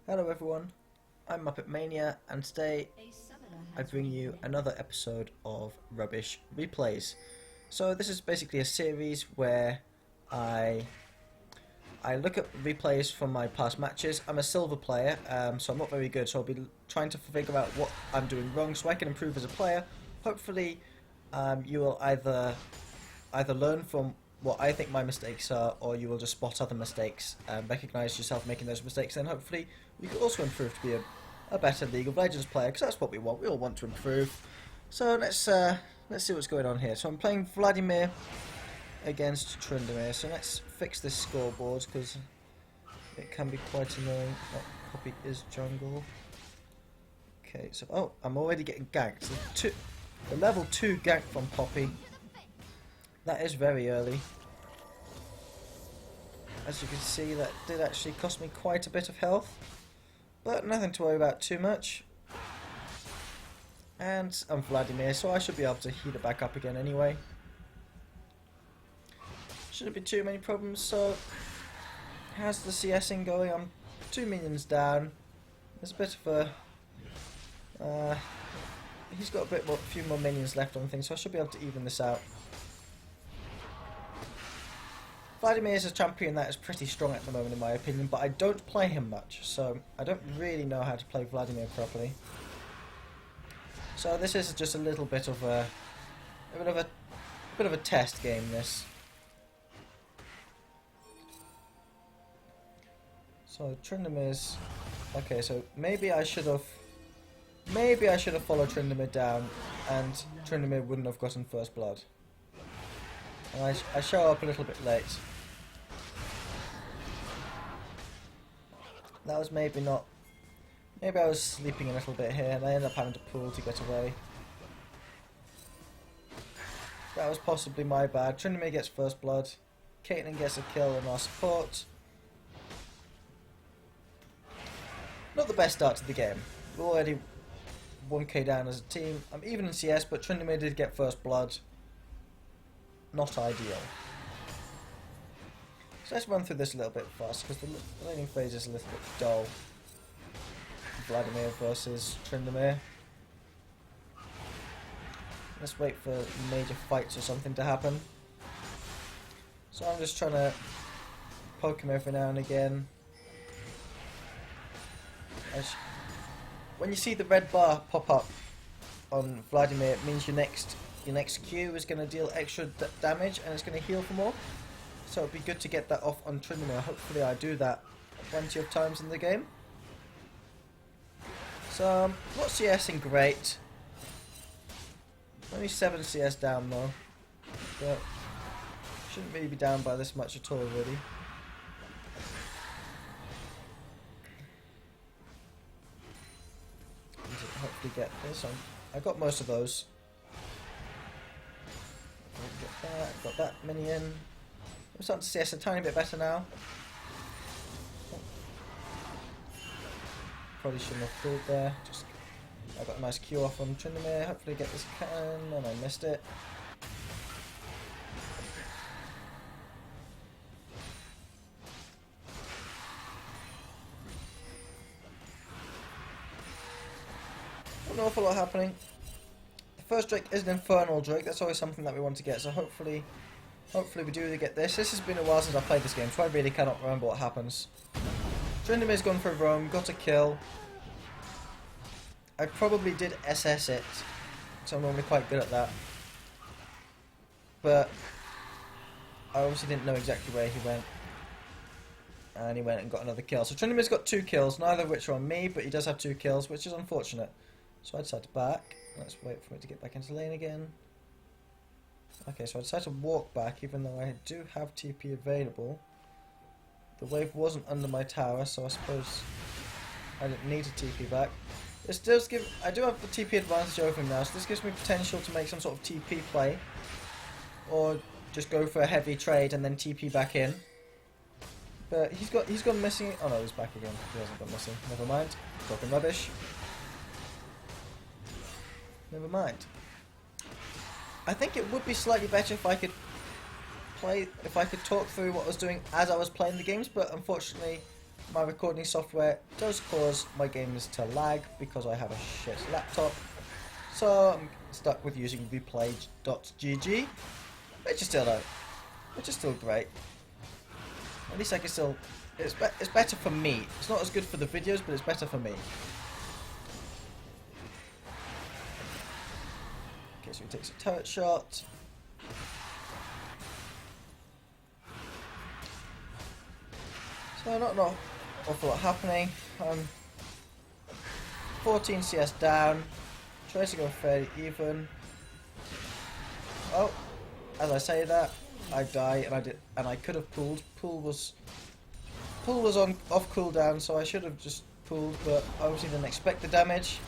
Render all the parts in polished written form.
Hello everyone, I'm Muppet Mania, and today I bring you another episode of Rubbish Replays. So this is basically a series where I look at replays from my past matches. I'm a silver player, so I'm not very good, so I'll be trying to figure out what I'm doing wrong so I can improve as a player. Hopefully you will either learn from what I think my mistakes are, or you will just spot other mistakes and recognise yourself making those mistakes, and hopefully you can also improve to be a better League of Legends player, because that's what we want. We all want to improve. So let's see what's going on here. So I'm playing Vladimir against Tryndamere, so let's fix this scoreboard because it can be quite annoying. Oh, Poppy is jungle. Okay, so oh, I'm already getting ganked. So the level 2 gank from Poppy. That is very early. As you can see, that did actually cost me quite a bit of health, but nothing to worry about too much. And I'm Vladimir, so I should be able to heal it back up again anyway. Shouldn't be too many problems. So how's the CSing going? I'm 2 minions down. There's a bit of a he's got a few more minions left on things, so I should be able to even this out. Vladimir is a champion that is pretty strong at the moment in my opinion, but I don't play him much, so I don't really know how to play Vladimir properly. So this is just a little bit of a bit of a test game, this. So Tryndamere's okay, so maybe I should have followed Tryndamere down, and Tryndamere wouldn't have gotten first blood. And I show up a little bit late. That was maybe not... Maybe I was sleeping a little bit here and I ended up having to pull to get away. That was possibly my bad. Tryndamere gets first blood. Caitlyn gets a kill on our support. Not the best start to the game. We're already 1k down as a team. I'm even in CS, but Tryndamere did get first blood. Not ideal. So let's run through this a little bit fast, because the laning phase is a little bit dull. Vladimir versus Tryndamere. Let's wait for major fights or something to happen. So I'm just trying to poke him every now and again. When you see the red bar pop up on Vladimir, it means your next Q is going to deal extra damage and it's going to heal for more. So it'd be good to get that off on Tryndamere. Hopefully I do that plenty of times in the game. So not CSing great. Only 7 CS down though. But shouldn't really be down by this much at all really. Hopefully get this. I got most of those. Get that, got that minion. I'm starting to CS a tiny bit better now. Probably shouldn't have pulled there. Just I got a nice Q off on Tryndamere. Hopefully get this cannon, and I missed it. Not an awful lot happening. The first Drake is an Infernal Drake. That's always something that we want to get. So hopefully we do get this. This has been a while since I've played this game, so I really cannot remember what happens. Tryndamere's gone for a roam, got a kill. I probably did SS it, so I'm normally quite good at that. But I obviously didn't know exactly where he went. And he went and got another kill. So Tryndamere's got 2 kills, neither of which are on me, but he does have 2 kills, which is unfortunate. So I decided to back. Let's wait for it to get back into lane again. Okay, so I decided to walk back, even though I do have TP available. The wave wasn't under my tower, so I suppose I didn't need to TP back. This does give... I do have the TP advantage over him now, so this gives me potential to make some sort of TP play. Or just go for a heavy trade and then TP back in. But he's gone missing... Oh no, he's back again. He hasn't gone missing. Never mind. Talking rubbish. Never mind. I think it would be slightly better if I could talk through what I was doing as I was playing the games, but unfortunately my recording software does cause my games to lag because I have a shit laptop. So I'm stuck with using replay.gg, which is still great. At least I can still, it's better for me. It's not as good for the videos, but it's better for me. Okay, so he takes a turret shot. So not an awful lot happening. 14 CS down. Tries to go fairly even. Oh, as I say that, I die, and I could have pulled. Pull was off cooldown, so I should have just pulled, but I obviously didn't expect the damage.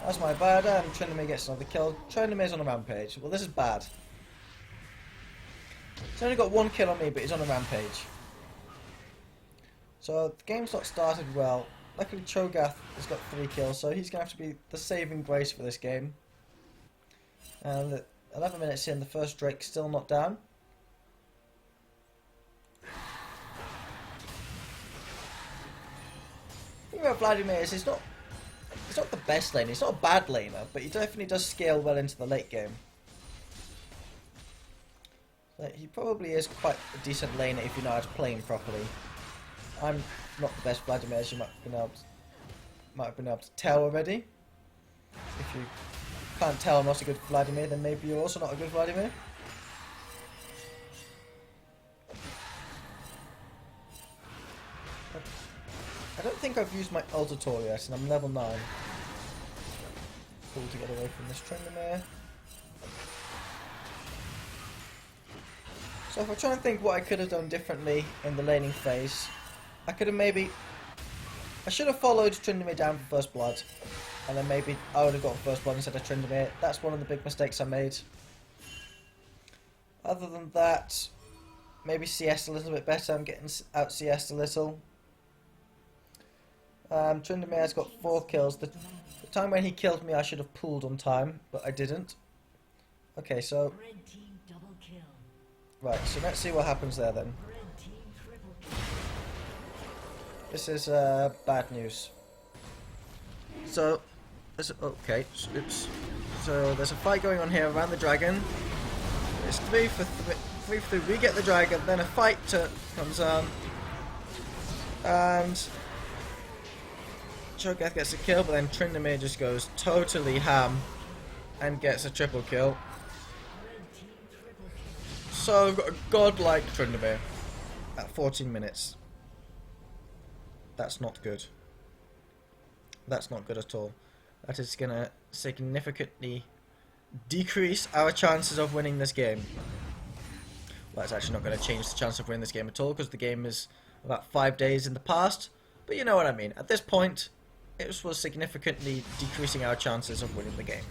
That's my bad, and Tryndamere gets another kill. Tryndamere's on a rampage. Well, this is bad. He's only got one kill on me, but he's on a rampage. So the game's not started well. Luckily Cho'Gath has got 3 kills, so he's going to have to be the saving grace for this game. And 11 minutes in, the first Drake still not down. The thing about Vladimir is he's not the best laner, he's not a bad laner, but he definitely does scale well into the late game. So he probably is quite a decent laner if you know how to play him properly. I'm not the best Vladimir, as you might have been able to tell already. If you can't tell I'm not a good Vladimir, then maybe you're also not a good Vladimir. I don't think I've used my ult at all yet, and I'm level 9. Cool to get away from this Tryndamere. So if I try and think what I could have done differently in the laning phase, I should have followed Tryndamere down for first blood, and then maybe I would have got first blood instead of Tryndamere. That's one of the big mistakes I made. Other than that, maybe CS a little bit better. I'm getting out CS a little. Tryndamere's got 4 kills. The time when he killed me I should have pulled on time, but I didn't. Okay, so right, so let's see what happens there then. This is bad news. So, okay, oops. So there's a fight going on here around the dragon. It's 3 for 3. We get the dragon, then a fight comes on, and Cho'Gath gets a kill, but then Tryndamere just goes totally ham and gets a triple kill. So we've got a godlike Tryndamere at 14 minutes. That's not good. That's not good at all. That is going to significantly decrease our chances of winning this game. Well, it's actually not going to change the chance of winning this game at all, because the game is about 5 days in the past. But you know what I mean. At this point, it was significantly decreasing our chances of winning the game.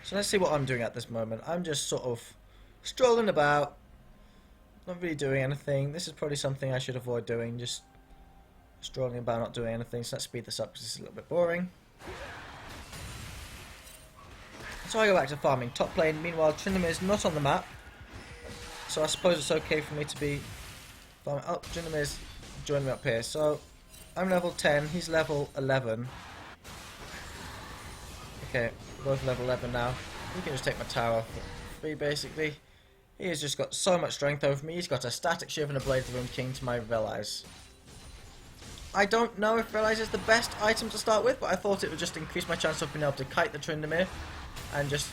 So let's see what I'm doing at this moment. I'm just sort of strolling about, not really doing anything. This is probably something I should avoid doing, just strolling about, not doing anything. So let's speed this up because this is a little bit boring. So I go back to farming top lane. Meanwhile, Tryndamere is not on the map, so I suppose it's okay for me to be farming. Oh, Tryndamere's joining me up here. So I'm level 10, he's level 11. Okay, we're both level 11 now. You can just take my tower for free, basically. He has just got so much strength over me. He's got a static shiv and a Blade of the Ruined King to my Relize. I don't know if Relize is the best item to start with, but I thought it would just increase my chance of being able to kite the Tryndamere and just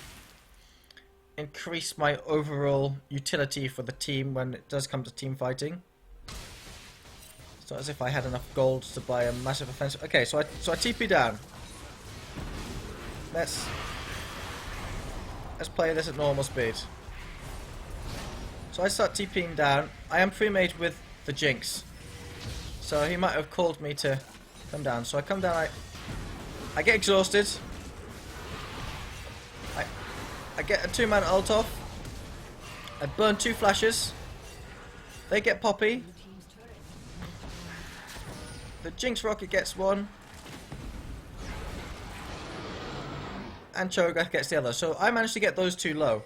increase my overall utility for the team when it does come to team fighting. It's not as if I had enough gold to buy a massive offensive. Okay, so I TP down. Let's play this at normal speed. So I start TPing down. I am pre-made with the Jinx, so he might have called me to come down. So I come down. I get exhausted. I get a 2-man ult off. I burn 2 flashes. They get Poppy. The Jinx rocket gets 1. And Cho'Gath gets the other. So I managed to get those 2 low.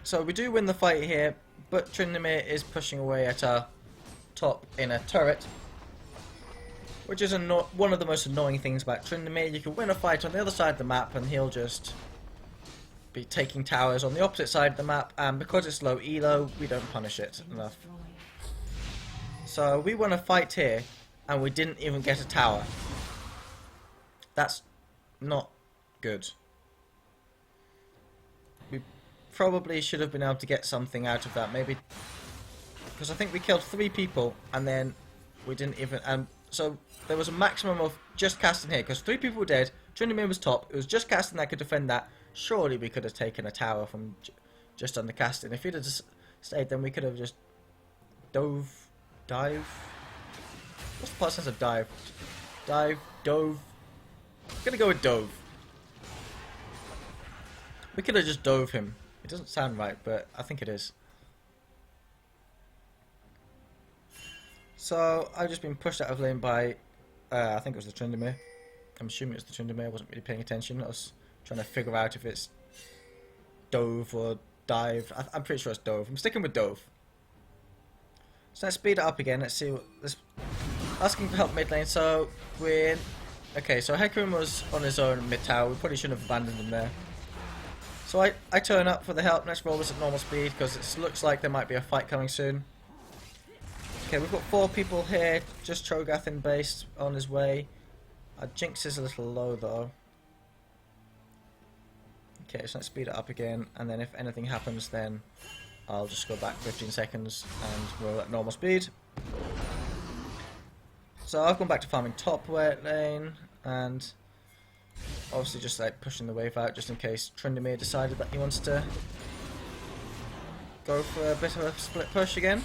So we do win the fight here, but Tryndamere is pushing away at our top in a turret, which is one of the most annoying things about Tryndamere. You can win a fight on the other side of the map and he'll just be taking towers on the opposite side of the map, and because it's low elo, we don't punish it enough. So we won a fight here and we didn't even get a tower. That's not good. We probably should have been able to get something out of that, maybe, because I think we killed 3 people and then we didn't even, and so there was a maximum of just casting here, because 3 people were dead, Tryndamere was top, it was just casting that could defend that. Surely we could have taken a tower from just on the casting. If he'd have just stayed, then we could have just dive. What's the past tense of dive? Dove. I'm gonna go with dove. We could have just dove him. It doesn't sound right, but I think it is. So I've just been pushed out of lane by, I think it was the Tryndamere. I'm assuming it was the Tryndamere. I wasn't really paying attention. I was trying to figure out if it's dove or dive. I'm pretty sure it's dove. I'm sticking with dove. So let's speed it up again. Let's see what this. Asking for help mid lane. So we're okay. So Hecarim was on his own mid tower. We probably shouldn't have abandoned him there. So I turn up for the help. Let's roll this at normal speed because it looks like there might be a fight coming soon. Okay, we've got 4 people here. Just Cho'Gath in base on his way. Our Jinx is a little low though. Okay, so let's speed it up again, and then if anything happens, then I'll just go back 15 seconds and roll at normal speed. So I've gone back to farming top lane, and obviously just like pushing the wave out just in case Tryndamere decided that he wants to go for a bit of a split push again.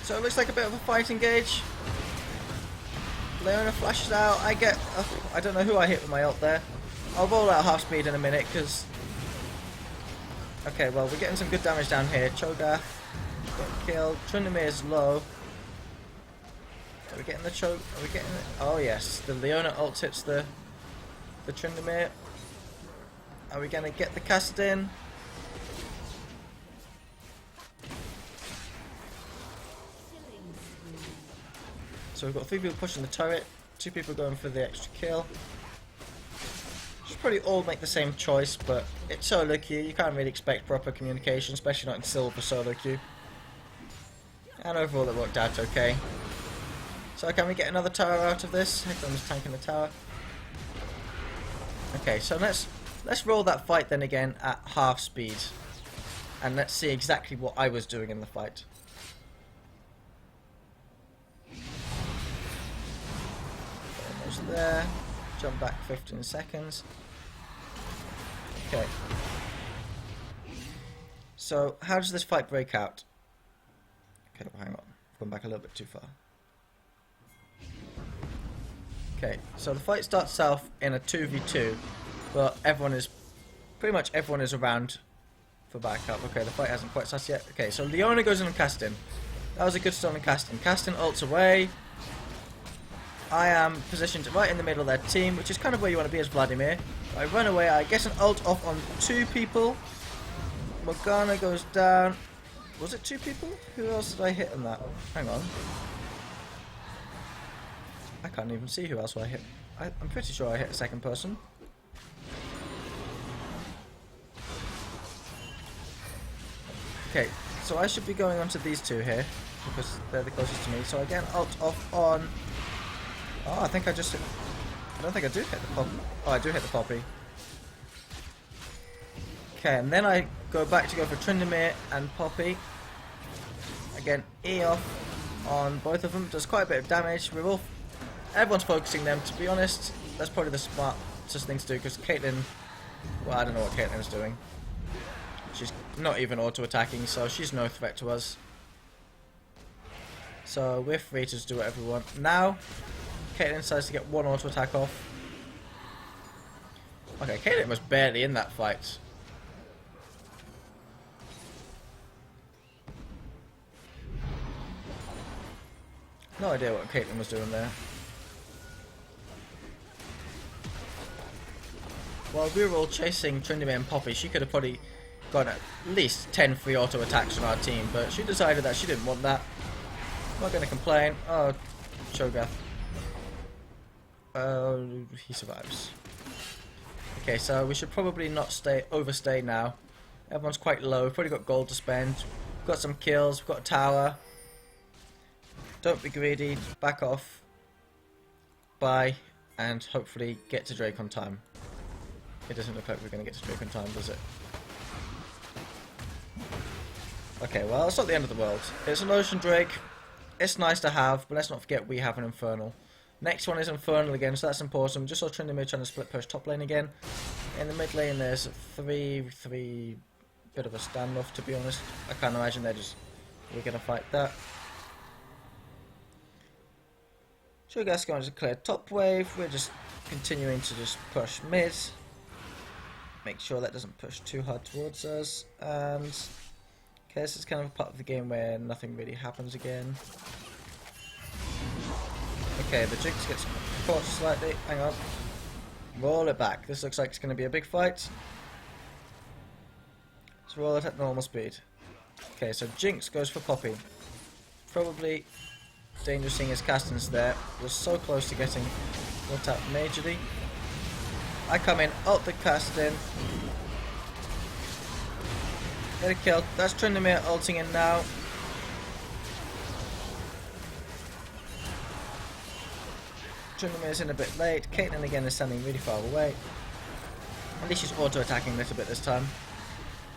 So it looks like a bit of a fight engage. Leona flashes out. I don't know who I hit with my ult there. I'll roll out half speed in a minute because. Okay, well we're getting some good damage down here. Cho'Gath got killed. Tryndamere's low. Are we getting the Are we getting it? Oh yes, the Leona ult hits the Tryndamere. Are we gonna get the cast in? So we've got 3 people pushing the turret, 2 people going for the extra kill. Should probably all make the same choice, but it's solo queue. You can't really expect proper communication, especially not in silver solo queue. And overall it worked out okay. So can we get another tower out of this? Hecarim's tanking the tower. Okay, so let's roll that fight then again at half speed. And let's see exactly what I was doing in the fight. Almost there. Jump back 15 seconds. Okay. So, how does this fight break out? Okay, well, hang on. I've gone back a little bit too far. Okay, so the fight starts off in a 2v2, but pretty much everyone is around for backup. Okay, the fight hasn't quite started yet. Okay, so Leona goes in and casting. That was a good start on casting. Casting ults away. I am positioned right in the middle of their team, which is kind of where you want to be as Vladimir. I run away, I get an ult off on 2 people. Morgana goes down. Was it 2 people? Who else did I hit on that? Hang on. I can't even see who else I hit. I'm pretty sure I hit a second person. Okay, so I should be going on to these 2 here, because they're the closest to me. So I get an ult off on... Oh, I think I just hit... I don't think I do hit the poppy. Oh, I do hit the poppy. Okay, and then I go back to go for Tryndamere and Poppy. Again, E off on both of them. Does quite a bit of damage. Everyone's focusing them, to be honest. That's probably the smartest thing to do, because Caitlyn... Well, I don't know what Caitlyn is doing. She's not even auto-attacking, so she's no threat to us. So we're free to just do whatever we want. Now, Caitlyn decides to get 1 auto-attack off. Okay, Caitlyn was barely in that fight. No idea what Caitlyn was doing there. While we were all chasing Tryndamere and Poppy, she could have probably got at least 10 free auto attacks on our team, but she decided that she didn't want that. I'm not going to complain. Oh, Cho'Gath. He survives. Okay, so we should probably not overstay now. Everyone's quite low. We've probably got gold to spend. We've got some kills. We've got a tower. Don't be greedy. Back off. Bye. And hopefully get to Drake on time. It doesn't look like we're going to get to Drake on time, does it? Okay, well, it's not the end of the world. It's an Ocean Drake. It's nice to have, but let's not forget we have an Infernal. Next one is Infernal again, so that's important. Just saw Tryndamere trying to split push top lane again. In the mid lane, there's three bit of a standoff, to be honest. I can't imagine we're going to fight that. Cho'Gath's going to clear top wave. We're just continuing to just push mid. Make sure that doesn't push too hard towards us. And okay, this is kind of a part of the game where nothing really happens again. Okay, the Jinx gets caught slightly. Hang on. Roll it back. This looks like it's going to be a big fight. Let's roll it at normal speed. Okay, so Jinx goes for Poppy. Probably dangerous seeing his Caston's there. We're so close to getting ult out majorly. I come in, ult the Caston. Get a kill. That's Tryndamere ulting in now. Tryndamere's in a bit late. Caitlyn again is standing really far away. At least she's auto-attacking a little bit this time.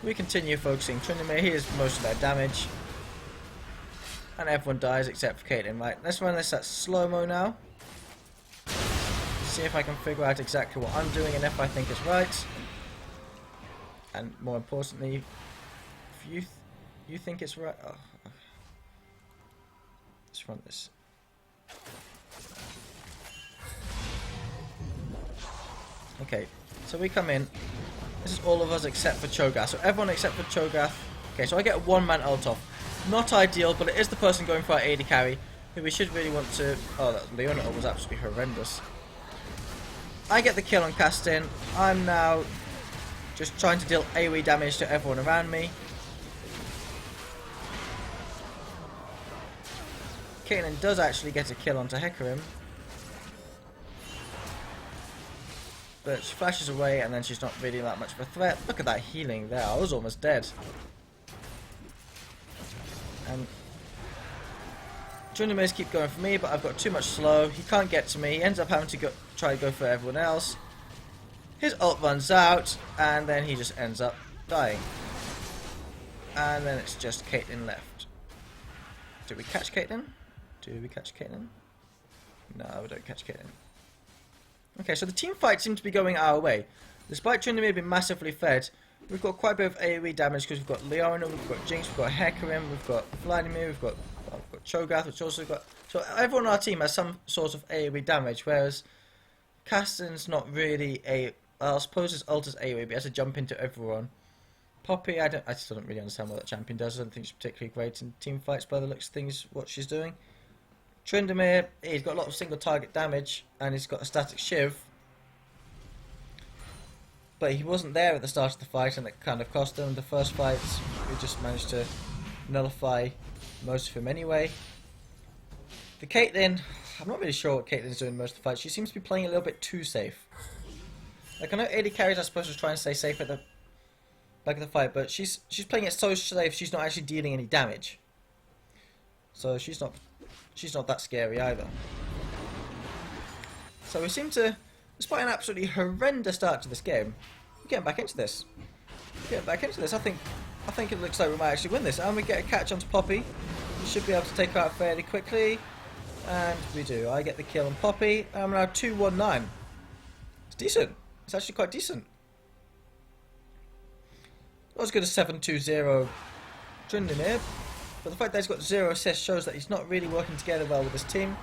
We continue focusing Tryndamere. He is most of their damage. And everyone dies except for Caitlyn. Right, let's run this at slow-mo now. See if I can figure out exactly what I'm doing and if I think it's right. And more importantly, if you think it's right. Oh. Let's run this. Okay, so we come in. This is all of us except for Cho'Gath. So everyone except for Cho'Gath. Okay, so I get a one-man ult off. Not ideal, but it is the person going for our AD carry, who we should really want to... Oh, that Leona ult was absolutely horrendous. I get the kill on Caston. I'm now just trying to deal AoE damage to everyone around me. Caitlyn does actually get a kill onto Hecarim. But she flashes away and then she's not really that much of a threat. Look at that healing there. I was almost dead. And Tryndamere's keep going for me, but I've got too much slow. He can't get to me. He ends up having to try to go for everyone else. His ult runs out, and then he just ends up dying. And then it's just Caitlyn left. Do we catch Caitlyn? Do we catch Caitlyn? No, we don't catch Caitlyn. Okay, so the team fight seems to be going our way. Despite Tryndamere being massively fed, we've got quite a bit of AoE damage because we've got Leona, we've got Jinx, we've got Hecarim, we've got Vladimir, we've got Cho'Gath, which also got... So everyone on our team has some sort of AoE damage, whereas Caston's not really a... I suppose his ult is AoE, but he has to jump into everyone. Poppy, I still don't really understand what that champion does. I don't think she's particularly great in team fights by the looks of things, what she's doing. Tryndamere, he's got a lot of single target damage, and he's got a static shiv. But he wasn't there at the start of the fight, and it kind of cost him. The first fight, we just managed to nullify most of him anyway. The Caitlyn, I'm not really sure what Caitlyn's doing most of the fight. She seems to be playing a little bit too safe. Like, I know AD carries are supposed to try and stay safe at the back of the fight, but she's playing it so safe she's not actually dealing any damage. So she's not that scary either. So we seem to, despite an absolutely horrendous start to this game, we're getting back into this. I think it looks like we might actually win this. And we get a catch onto Poppy. We should be able to take her out fairly quickly. And we do. I get the kill on Poppy. I'm now 2-1-9. It's decent. It's actually quite decent. Not as good as 7-2-0 Tryndamere. But the fact that he's got 0 assists shows that he's not really working together well with his team.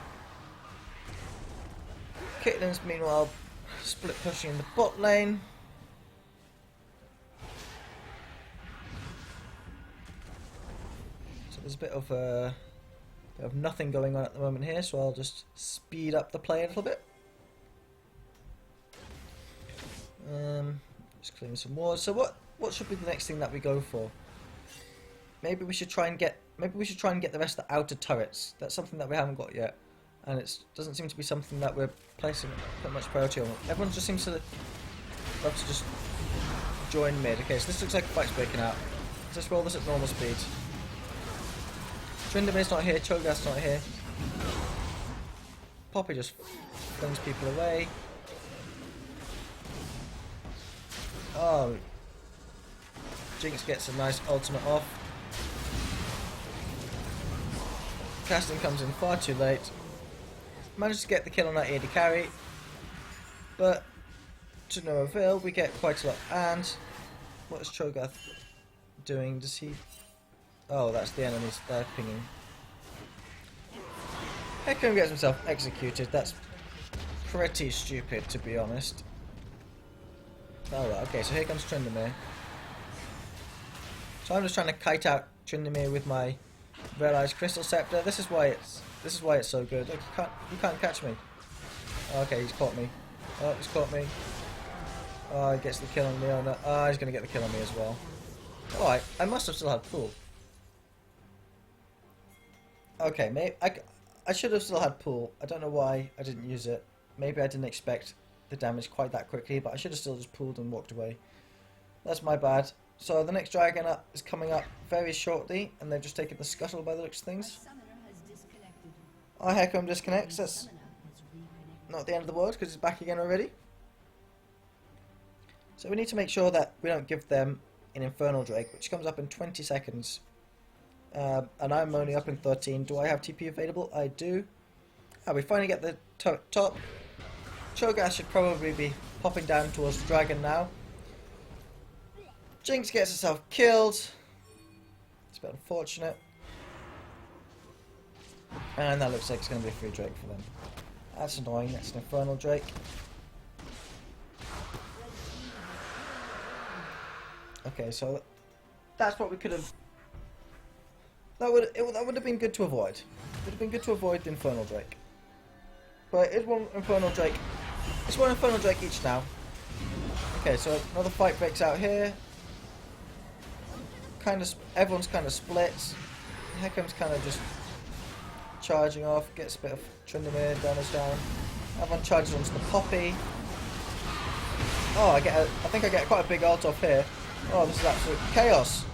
Caitlyn's meanwhile split pushing in the bot lane. So there's a bit of nothing going on at the moment here, so I'll just speed up the play a little bit. Just clearing some wards. So what what should be the next thing that we go for? Maybe we should try and get the rest of the outer turrets. That's something that we haven't got yet, and it doesn't seem to be something that we're placing that much priority on. Everyone just seems to love to just join mid. Okay, so this looks like a fight's breaking out. Let's just roll this at normal speed. Trindamir's not here. Cho'Gath's not here. Poppy just flings people away. Oh, Jinx gets a nice ultimate off. Casting comes in far too late. Manages to get the kill on that AD carry, but to no avail. We get quite a lot. And what is Cho'Gath doing? Does he? Oh, that's the enemies there pinging. Hecarim gets himself executed. That's pretty stupid, to be honest. Oh, right, okay, so here comes Tryndamere. So I'm just trying to kite out Tryndamere with my Realized Crystal Scepter. This is why it's so good. Look, you can't catch me. Okay, he's caught me. Oh, he's caught me. Oh, he gets the kill on Leona. Oh, he's gonna get the kill on me as well. Alright, I must have still had pool. Okay, maybe I should have still had pool. I don't know why I didn't use it. Maybe I didn't expect the damage quite that quickly, but I should have still just pulled and walked away. That's my bad. So the next dragon up is coming up very shortly, and they've just taken the scuttle by the looks of things. Oh, Hecarim disconnects. That's not the end of the world, because it's back again already. So we need to make sure that we don't give them an Infernal Drake, which comes up in 20 seconds. And I'm only up in 13. Do I have TP available? I do. Ah, we finally get the top. Cho'Gath should probably be popping down towards the dragon now. Jinx gets herself killed. It's a bit unfortunate. And that looks like it's going to be a free Drake for them. That's annoying. That's an Infernal Drake. Okay, so that's what we could have. That would have been good to avoid. It would have been good to avoid the Infernal Drake. But it's one Infernal Drake. It's one Infernal Drake each now. Okay, so another fight breaks out here. Everyone's kind of split. Hecarim's kind of just charging off. Gets a bit of Tryndamere down. Everyone charges onto the Poppy. Oh, I think I get quite a big ult off here. Oh, this is absolute chaos.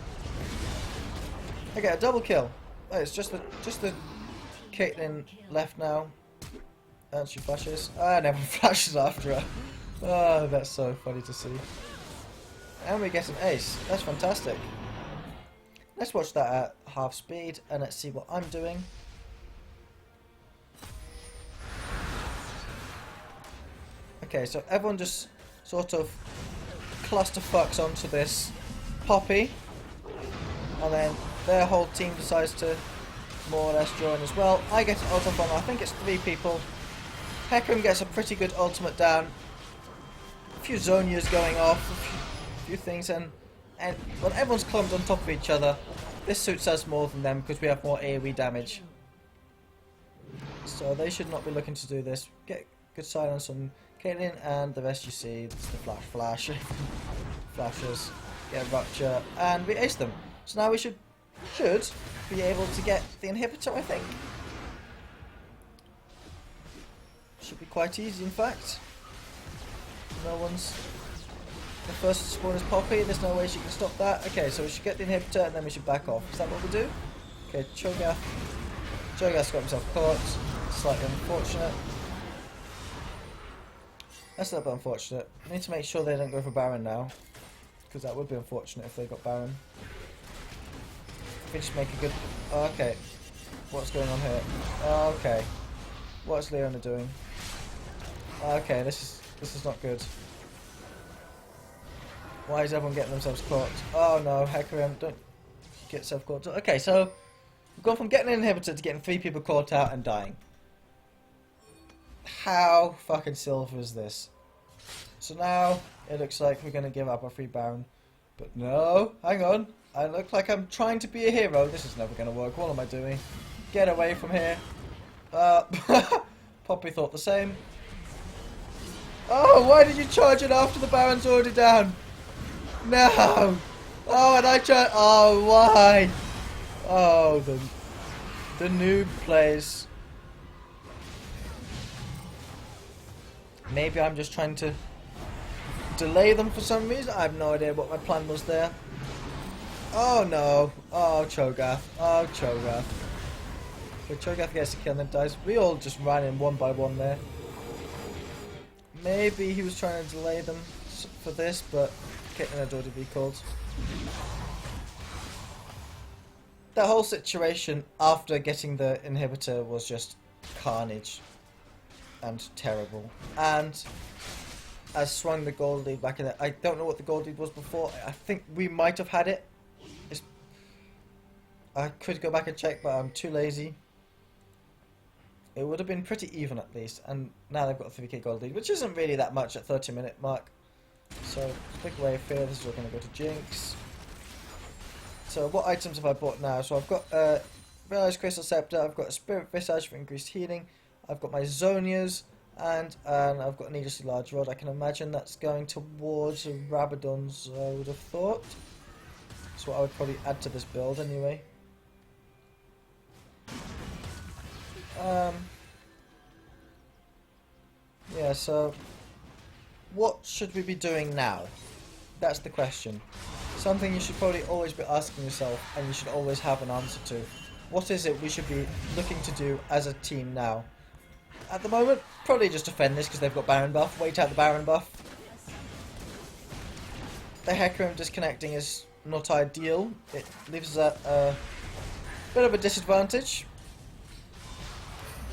I get a double kill. Oh, it's just the Caitlyn left now. And she flashes. And everyone flashes after her. Oh, that's so funny to see. And we get an ace. That's fantastic. Let's watch that at half speed and let's see what I'm doing. Okay, so everyone just sort of clusterfucks onto this Poppy. And then their whole team decides to more or less join as well. I get an ult on, I think it's 3 people. Hecarim gets a pretty good ultimate down. A few Zonias going off, a few things, and well, everyone's clumped on top of each other. This suits us more than them because we have more AoE damage. So they should not be looking to do this. Get good silence on Caitlyn, and the rest you see, it's the flash. Flashes, get a rupture, and we ace them. So now we should be able to get the inhibitor, I think. Should be quite easy, in fact. The first to spawn is Poppy. There's no way she can stop that. Okay, so we should get the inhibitor and then we should back off. Is that what we do? Okay, Cho'Gath's got himself caught. Slightly unfortunate. That's a little bit unfortunate. We need to make sure they don't go for Baron now, because that would be unfortunate if they got Baron. If we just make a good... Oh, okay. What's going on here? Oh, okay. What's Leona doing? Okay, this is not good. Why is everyone getting themselves caught? Oh no, Hecarim, don't get yourself caught. Okay, so we've gone from getting an inhibitor to getting 3 people caught out and dying. How fucking silver is this? So now it looks like we're going to give up our free Baron. But no, hang on. I look like I'm trying to be a hero. This is never going to work. What am I doing? Get away from here. Poppy thought the same. Oh, why did you charge it after the Baron's already down? No! Oh, and I tried. Oh, why? Oh, the noob plays. Maybe I'm just trying to delay them for some reason. I have no idea what my plan was there. Oh no. Oh, Cho'Gath. Oh, Cho'Gath. But Cho'Gath gets a kill and then dies. We all just ran in one by one there. Maybe he was trying to delay them for this, but Caitlyn had already recalled. That whole situation after getting the inhibitor was just carnage and terrible. And I swung the gold lead back in there. I don't know what the gold lead was before. I think we might have had it. I could go back and check, but I'm too lazy. It would have been pretty even at least, and now they've got a 3k gold lead, which isn't really that much at 30-minute mark. So, click away fear, this is all going to go to Jinx. So what items have I bought now? So I've got a Realized Crystal Scepter, I've got a Spirit Visage for increased healing, I've got my Zonias, and I've got a needlessly large rod. I can imagine that's going towards Rabadon's, I would have thought. That's what I would probably add to this build anyway. Yeah, so what should we be doing now? That's the question. Something you should probably always be asking yourself, and you should always have an answer to. What is it we should be looking to do as a team now? At the moment, probably just defend this because they've got Baron buff. Wait out the Baron buff. The Hecarim disconnecting is not ideal. It leaves us at a bit of a disadvantage.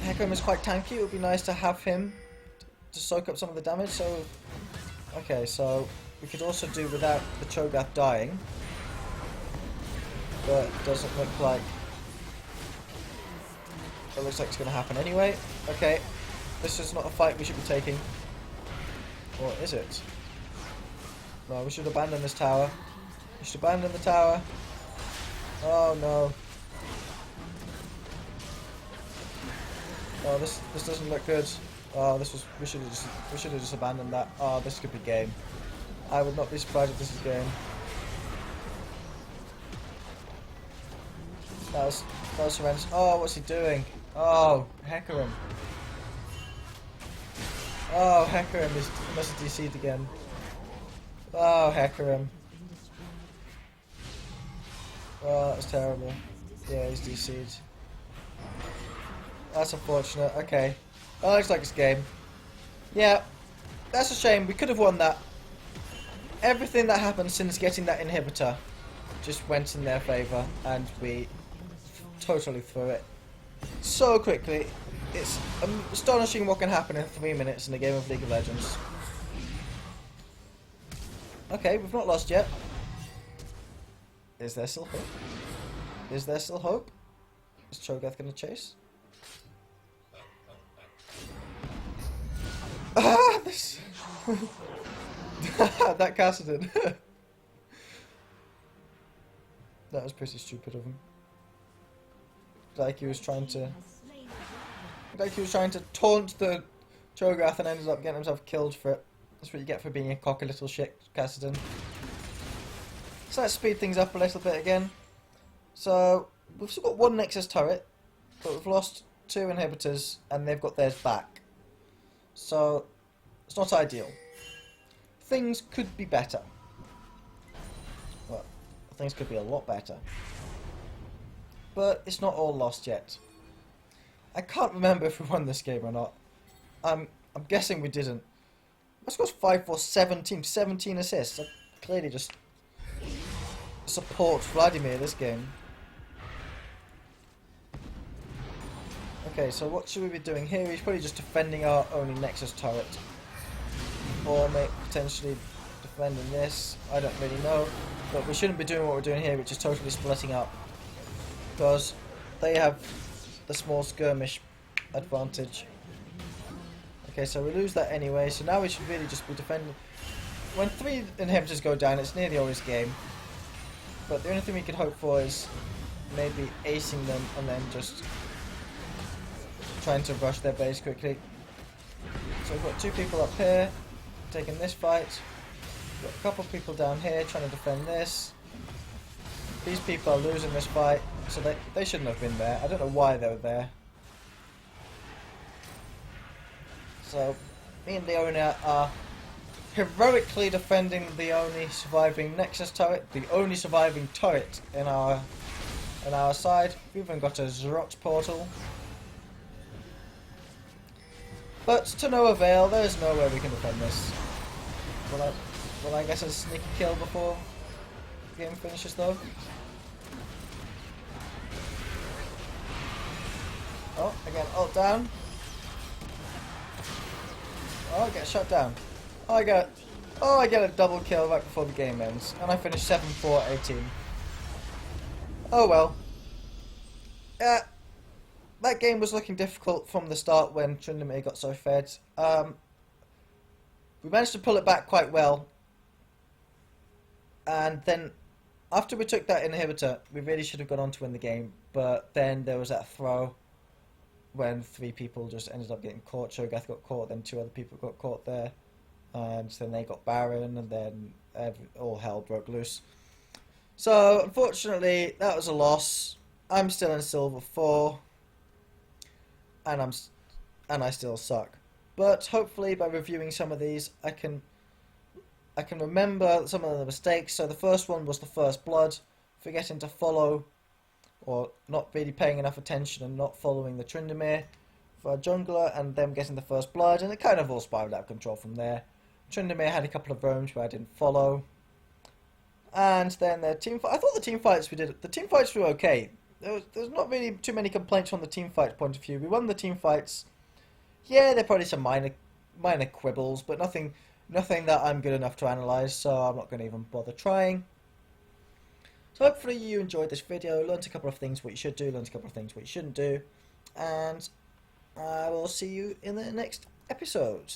Hecarim is quite tanky. It would be nice to have him to soak up some of the damage. So, okay, so we could also do without the Cho'Gath dying, but it doesn't look like it's going to happen anyway. Okay, this is not a fight we should be taking, or is it? No, we should abandon this tower. We should abandon the tower. Oh no. Oh, this doesn't look good. Oh, we should have just abandoned that. Oh, this could be game. I would not be surprised if this is game. That was horrendous. Oh, what's he doing? Oh, Hecarim. Oh, Hecarim must have DC'd again. Oh, Hecarim. Oh, that was terrible. Yeah, he's DC'd. That's unfortunate. Okay. That looks like it's game. Yeah, that's a shame. We could have won that. Everything that happened since getting that inhibitor just went in their favour, and we totally threw it so quickly. It's astonishing what can happen in 3 minutes in a game of League of Legends. Okay, we've not lost yet. Is there still hope? Is there still hope? Is Cho'Gath going to chase? Ah, this... that Cassidon. That was pretty stupid of him. Like he was trying to taunt the Cho'Gath and ended up getting himself killed for it. That's what you get for being a cocky little shit, Cassidon. So let's speed things up a little bit again. So we've still got one Nexus turret, but we've lost 2 inhibitors and they've got theirs back. So it's not ideal. Things could be better. Well, things could be a lot better. But it's not all lost yet. I can't remember if we won this game or not. I'm guessing we didn't. My score's 5-4-17, 17 assists. I clearly just support Vladimir this game. Okay, so what should we be doing here? He's probably just defending our only Nexus turret. Or potentially defending this. I don't really know. But we shouldn't be doing what we're doing here, which is totally splitting up. Because they have the small skirmish advantage. Okay, so we lose that anyway, so now we should really just be defending. When 3 inhibitors go down, it's nearly always game. But the only thing we can hope for is maybe acing them and then just trying to rush their base quickly. So we've got 2 people up here taking this fight. Got a couple of people down here trying to defend this. These people are losing this fight, so they shouldn't have been there. I don't know why they were there. So, me and Leona are heroically defending the only surviving Nexus turret, the only surviving turret in our side. We've even got a Zrot portal. But to no avail, there's no way we can defend this. Will I get a sneaky kill before the game finishes though? Oh, again, ult down. Oh, I get shot down. Oh, I get a double kill right before the game ends. And I finish 7-4-18. Oh well. That game was looking difficult from the start when Tryndamere got so fed. We managed to pull it back quite well. And then, after we took that inhibitor, we really should have gone on to win the game. But then there was that throw when 3 people just ended up getting caught. Cho'Gath got caught, then 2 other people got caught there. And then they got Baron, and then all hell broke loose. So, unfortunately, that was a loss. I'm still in Silver 4. And I still suck. But hopefully by reviewing some of these I can remember some of the mistakes. So the first one was the first blood, forgetting to follow, or not really paying enough attention and not following the Tryndamere for a jungler, and them getting the first blood, and it kind of all spiraled out of control from there. Tryndamere had a couple of roams where I didn't follow. And then the team fight. I thought the team fights were okay. There was not really too many complaints from the team fight point of view. We won the team fights. Yeah, there are probably some minor quibbles, but nothing that I'm good enough to analyse, so I'm not going to even bother trying. So hopefully you enjoyed this video, learned a couple of things what you should do, learned a couple of things what you shouldn't do, and I will see you in the next episode.